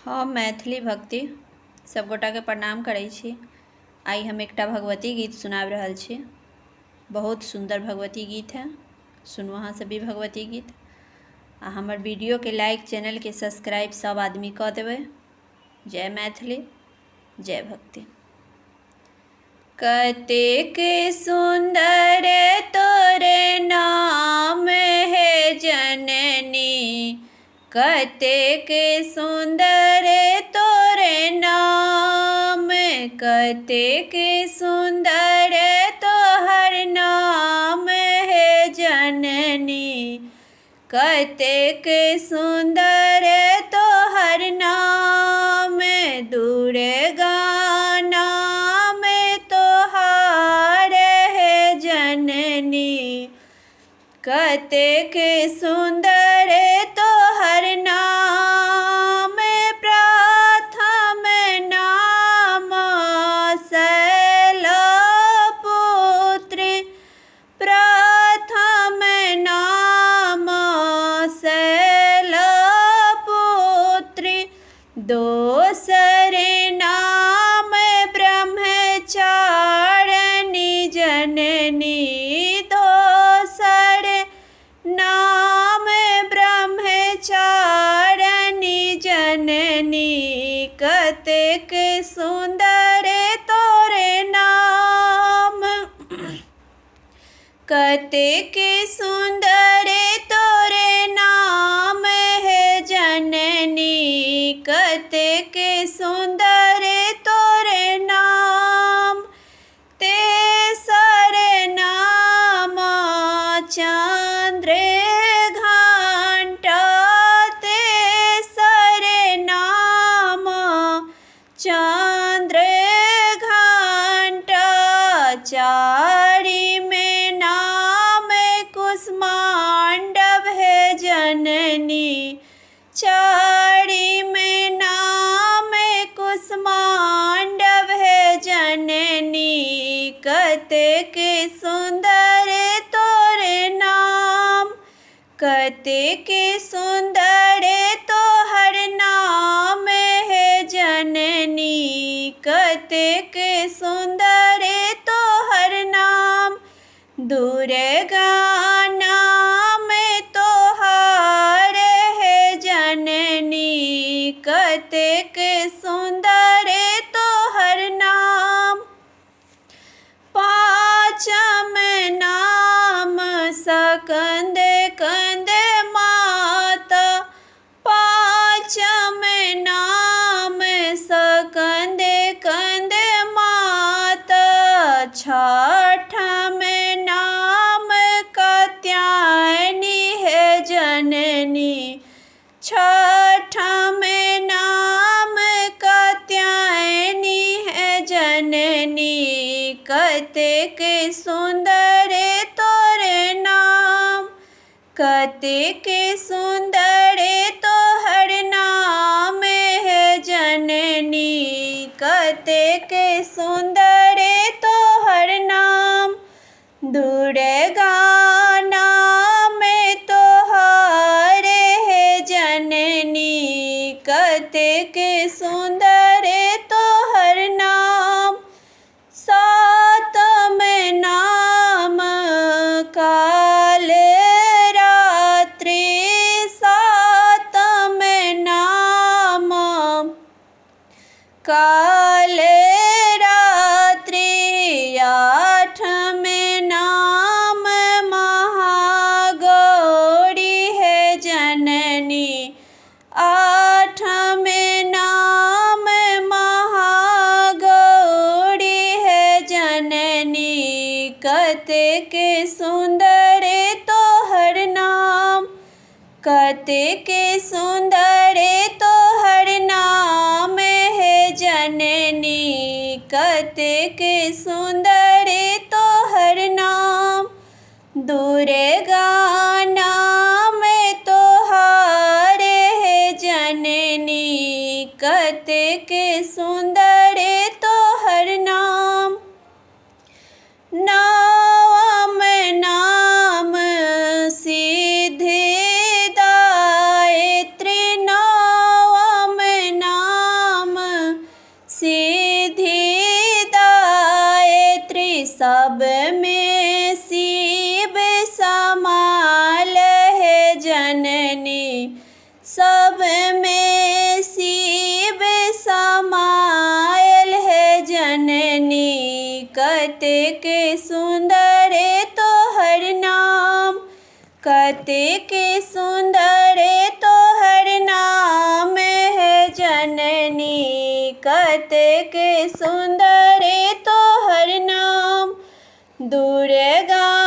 हम मैथिली भक्ति सब गोटा के प्रणाम करै छी। आई हम एकटा भगवती गीत सुनाबि रहल छी। बहुत सुंदर भगवती गीत है, सुनू अहाँ सब भी भगवती गीत। आ हमर वीडियो के लाइक, चैनल के सब्सक्राइब सब आदमी कऽ देबै। जय मैथिली, जय भक्ति। कतेक सुंदर तोरे नाम है जननी, कतेक सुंदर तोरे नाम, कतेक सुंदर तोहर नाम है जननी, कतेक सुंदर तोहर नाम, दुर्गा नाम तोहार है जननी, कतेक सुंदर तोहर नाम, प्रथम नाम शैलपुत्री, प्रथम नाम शैलपुत्री, दोसर नाम ब्रह्मचारिणी जननी, दोसर नाम ब्रह्मचारिणी जननी, कतेक सुंदर तोरे नाम, कतेक सुंदर तोरे नाम है जननी, कतेक सुंदर तोरे नाम, तेसर नाम चंद्रघंटा, तेसर नाम चंद्रघंटा, चारि में नाम कुष्मांडव है जननी, चारि में नाम कुष्मांडव है जननी, कतेक सुंदर तोरे नाम, कतेक सुंदर तोहर नाम है जननी, कतेक सुंदर तोहर नाम, दुर्गा नाम तोहार है जननी, कतेक सुंदर तोहर नाम, पाँचम नाम सकंद कंद माता, पाँचम नाम सकंद कंद माता, छठम नाम कात्यायनी है जननी, छठम नाम कात्यायनी है जननी, कतेक सुंदर तोरे नाम, कतेक सुंदर तोहर नाम है जननी, कतेक सुंदर तोहर नाम, दुर्गा नाम तोहार है जननी, कतेक सुंदर तोहर नाम, सातम नाम काल रात्रि, सातम नाम काल रात्रि, आठम नाम महागौरी है जननी, आठम नाम महागौरी है जननी, कतेक सुंदर तोहर नाम, कतेक सुंदर तोहर नाम है जननी, कतेक सुंदर तोहर नाम, दुर्गा नाम तोहार है जननी, कतेक सुंदर तोहर नाम, नवम नाम सिद्धिदात्री, नवम नाम जननी, सब में शिव समायल है जननी। कतेक सुंदर तोहर नाम, कतेक सुंदर तोहर नाम है जननी, कतेक सुंदर तोहर नाम। दुर्गा